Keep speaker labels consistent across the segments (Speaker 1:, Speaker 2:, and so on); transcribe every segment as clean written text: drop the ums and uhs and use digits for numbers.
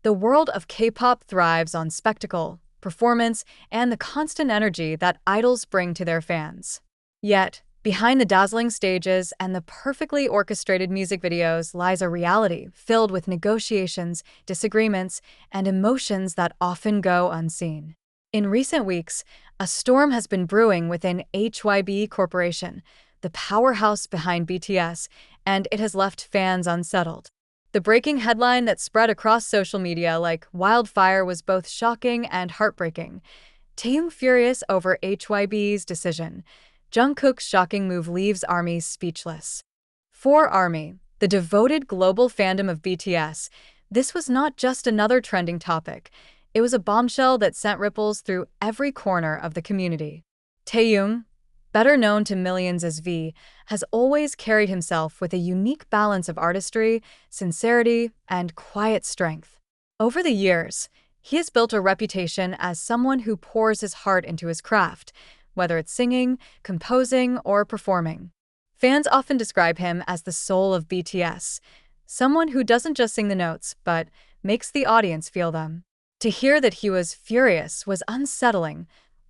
Speaker 1: The world of K-pop thrives on spectacle, performance, and the constant energy that idols bring to their fans. Yet, behind the dazzling stages and the perfectly orchestrated music videos lies a reality filled with negotiations, disagreements, and emotions that often go unseen. In recent weeks, a storm has been brewing within HYBE Corporation, the powerhouse behind BTS, and it has left fans unsettled. The breaking headline that spread across social media like wildfire was both shocking and heartbreaking. Taehyung furious over HYBE's decision. Jungkook's shocking move leaves ARMY speechless. For ARMY, the devoted global fandom of BTS, this was not just another trending topic. It was a bombshell that sent ripples through every corner of the community. Taehyung, better known to millions as V, has always carried himself with a unique balance of artistry, sincerity, and quiet strength. Over the years, he has built a reputation as someone who pours his heart into his craft, whether it's singing, composing, or performing. Fans often describe him as the soul of BTS, someone who doesn't just sing the notes, but makes the audience feel them. To hear that he was furious was unsettling,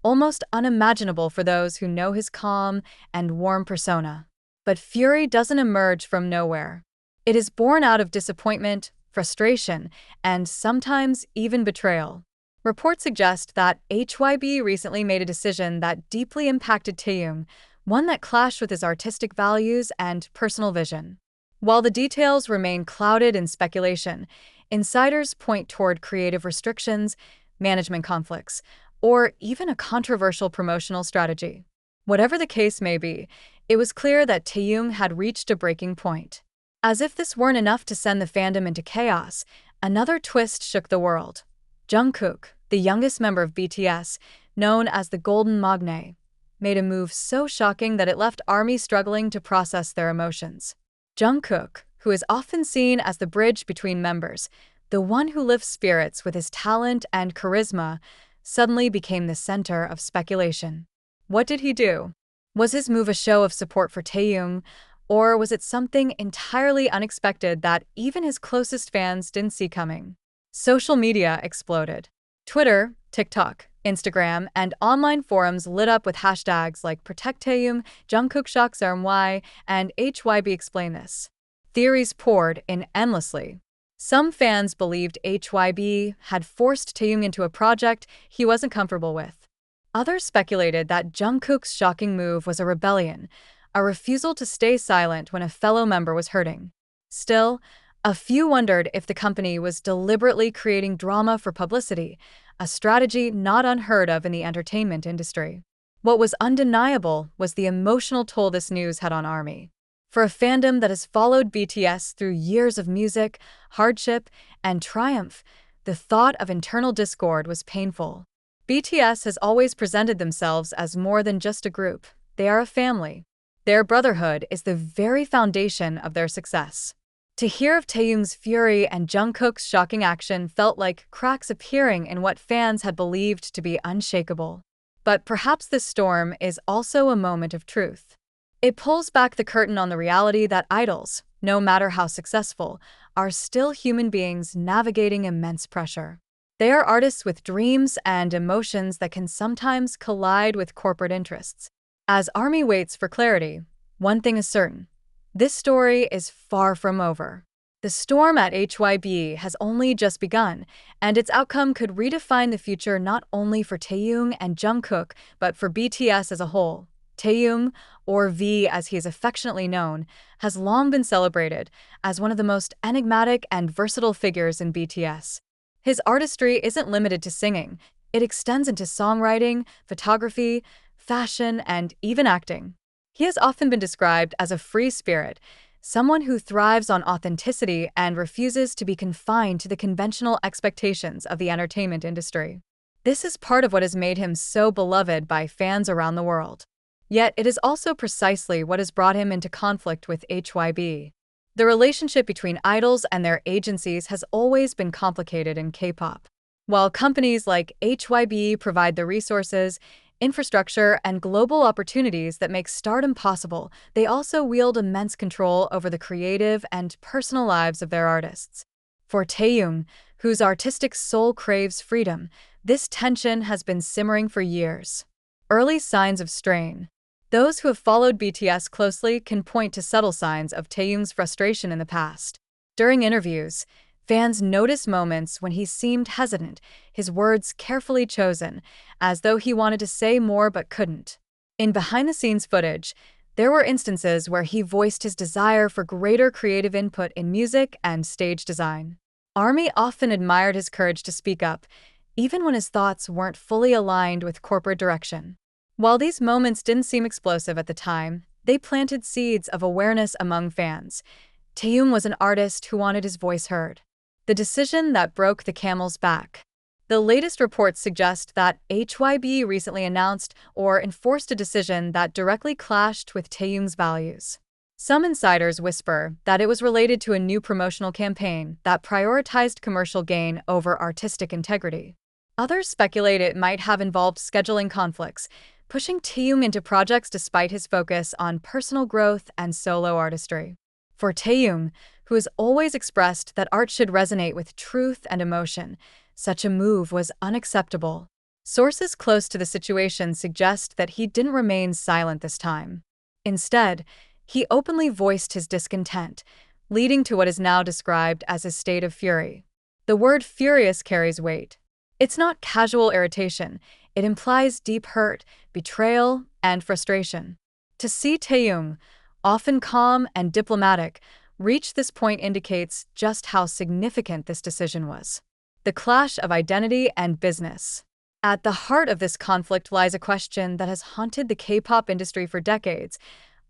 Speaker 1: almost unimaginable for those who know his calm and warm persona. But fury doesn't emerge from nowhere. It is born out of disappointment, frustration, and sometimes even betrayal. Reports suggest that HYBE recently made a decision that deeply impacted Taehyung, one that clashed with his artistic values and personal vision. While the details remain clouded in speculation, insiders point toward creative restrictions, management conflicts, or even a controversial promotional strategy. Whatever the case may be, it was clear that Taehyung had reached a breaking point. As if this weren't enough to send the fandom into chaos, another twist shook the world. Jungkook, the youngest member of BTS, known as the Golden Magne, made a move so shocking that it left ARMY struggling to process their emotions. Jungkook, who is often seen as the bridge between members, the one who lifts spirits with his talent and charisma, suddenly became the center of speculation. What did he do? Was his move a show of support for Taehyung, or was it something entirely unexpected that even his closest fans didn't see coming? Social media exploded. Twitter, TikTok, Instagram, and online forums lit up with hashtags like Protect Taehyung, Jungkook shocks RMY, and HYBE explain this. Theories poured in endlessly. Some fans believed HYBE had forced Taehyung into a project he wasn't comfortable with. Others speculated that Jungkook's shocking move was a rebellion, a refusal to stay silent when a fellow member was hurting. Still, a few wondered if the company was deliberately creating drama for publicity, a strategy not unheard of in the entertainment industry. What was undeniable was the emotional toll this news had on ARMY. For a fandom that has followed BTS through years of music, hardship, and triumph, the thought of internal discord was painful. BTS has always presented themselves as more than just a group. They are a family. Their brotherhood is the very foundation of their success. To hear of Taehyung's fury and Jungkook's shocking action felt like cracks appearing in what fans had believed to be unshakable. But perhaps this storm is also a moment of truth. It pulls back the curtain on the reality that idols, no matter how successful, are still human beings navigating immense pressure. They are artists with dreams and emotions that can sometimes collide with corporate interests. As ARMY waits for clarity, one thing is certain. This story is far from over. The storm at HYBE has only just begun, and its outcome could redefine the future not only for Taehyung and Jungkook, but for BTS as a whole. Taehyung, or V as he is affectionately known, has long been celebrated as one of the most enigmatic and versatile figures in BTS. His artistry isn't limited to singing. It extends into songwriting, photography, fashion, and even acting. He has often been described as a free spirit, someone who thrives on authenticity and refuses to be confined to the conventional expectations of the entertainment industry. This is part of what has made him so beloved by fans around the world. Yet it is also precisely what has brought him into conflict with HYBE. The relationship between idols and their agencies has always been complicated in K-pop. While companies like HYBE provide the resources, infrastructure, and global opportunities that make stardom possible, they also wield immense control over the creative and personal lives of their artists. For Taehyung, whose artistic soul craves freedom, this tension has been simmering for years. Early signs of strain. Those who have followed BTS closely can point to subtle signs of Taehyung's frustration in the past. During interviews, fans notice moments when he seemed hesitant, his words carefully chosen, as though he wanted to say more but couldn't. In behind-the-scenes footage, there were instances where he voiced his desire for greater creative input in music and stage design. ARMY often admired his courage to speak up, even when his thoughts weren't fully aligned with corporate direction. While these moments didn't seem explosive at the time, they planted seeds of awareness among fans. Taehyung was an artist who wanted his voice heard. The decision that broke the camel's back. The latest reports suggest that HYBE recently announced or enforced a decision that directly clashed with Taehyung's values. Some insiders whisper that it was related to a new promotional campaign that prioritized commercial gain over artistic integrity. Others speculate it might have involved scheduling conflicts, pushing Taehyung into projects despite his focus on personal growth and solo artistry. For Taehyung, who has always expressed that art should resonate with truth and emotion, such a move was unacceptable. Sources close to the situation suggest that he didn't remain silent this time. Instead, he openly voiced his discontent, leading to what is now described as a state of fury. The word furious carries weight. It's not casual irritation, it implies deep hurt, betrayal, and frustration. To see Taehyung, often calm and diplomatic, reach this point indicates just how significant this decision was. The clash of identity and business. At the heart of this conflict lies a question that has haunted the K-pop industry for decades.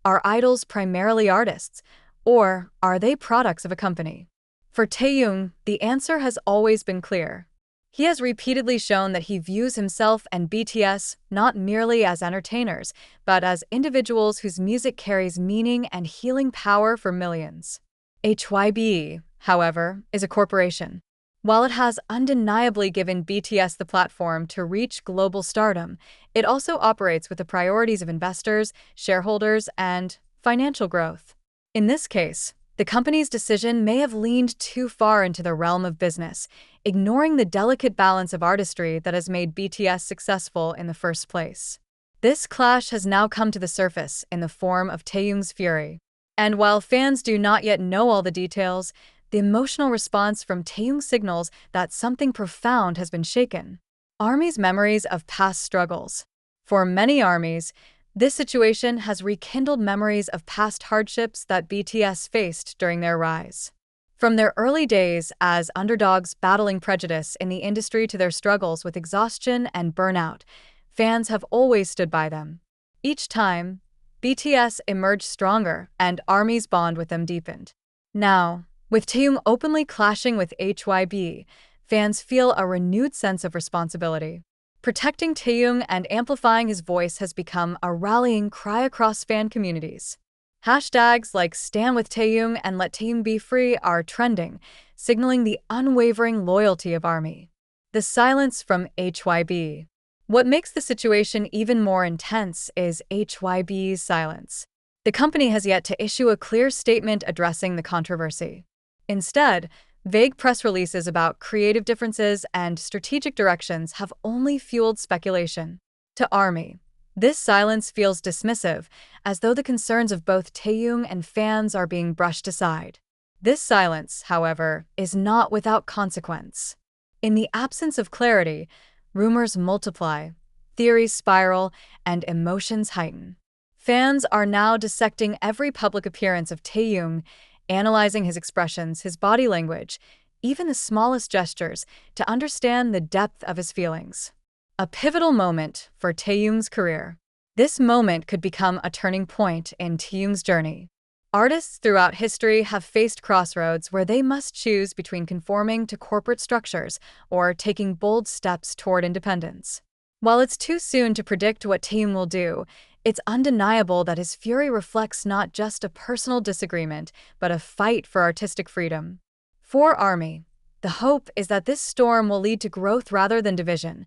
Speaker 1: Are idols primarily artists, or are they products of a company? For Taehyung, the answer has always been clear. He has repeatedly shown that he views himself and BTS not merely as entertainers, but as individuals whose music carries meaning and healing power for millions. HYBE, however, is a corporation. While it has undeniably given BTS the platform to reach global stardom, it also operates with the priorities of investors, shareholders, and financial growth. In this case, the company's decision may have leaned too far into the realm of business, ignoring the delicate balance of artistry that has made BTS successful in the first place. This clash has now come to the surface in the form of Taehyung's fury. And while fans do not yet know all the details, the emotional response from Taehyung signals that something profound has been shaken. ARMY's memories of past struggles. For many ARMYs, this situation has rekindled memories of past hardships that BTS faced during their rise. From their early days as underdogs battling prejudice in the industry to their struggles with exhaustion and burnout, fans have always stood by them. Each time, BTS emerged stronger and ARMY's bond with them deepened. Now, with Taehyung openly clashing with HYBE, fans feel a renewed sense of responsibility. Protecting Taehyung and amplifying his voice has become a rallying cry across fan communities. Hashtags like #StandWithTaehyung and Let Taehyung Be Free are trending, signaling the unwavering loyalty of ARMY. The silence from HYBE. What makes the situation even more intense is HYBE's silence. The company has yet to issue a clear statement addressing the controversy. Instead, vague press releases about creative differences and strategic directions have only fueled speculation. To ARMY, this silence feels dismissive, as though the concerns of both Taehyung and fans are being brushed aside. This silence, however, is not without consequence. In the absence of clarity, rumors multiply, theories spiral, and emotions heighten. Fans are now dissecting every public appearance of Taehyung, analyzing his expressions, his body language, even the smallest gestures, to understand the depth of his feelings. A pivotal moment for Taehyung's career. This moment could become a turning point in Taehyung's journey. Artists throughout history have faced crossroads where they must choose between conforming to corporate structures or taking bold steps toward independence. While it's too soon to predict what Taehyung will do, it's undeniable that his fury reflects not just a personal disagreement, but a fight for artistic freedom. For ARMY, the hope is that this storm will lead to growth rather than division,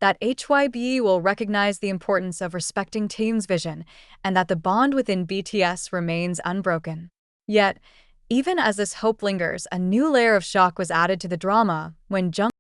Speaker 1: that HYBE will recognize the importance of respecting Taehyung's vision, and that the bond within BTS remains unbroken. Yet, Even as this hope lingers, a new layer of shock was added to the drama when Jungkook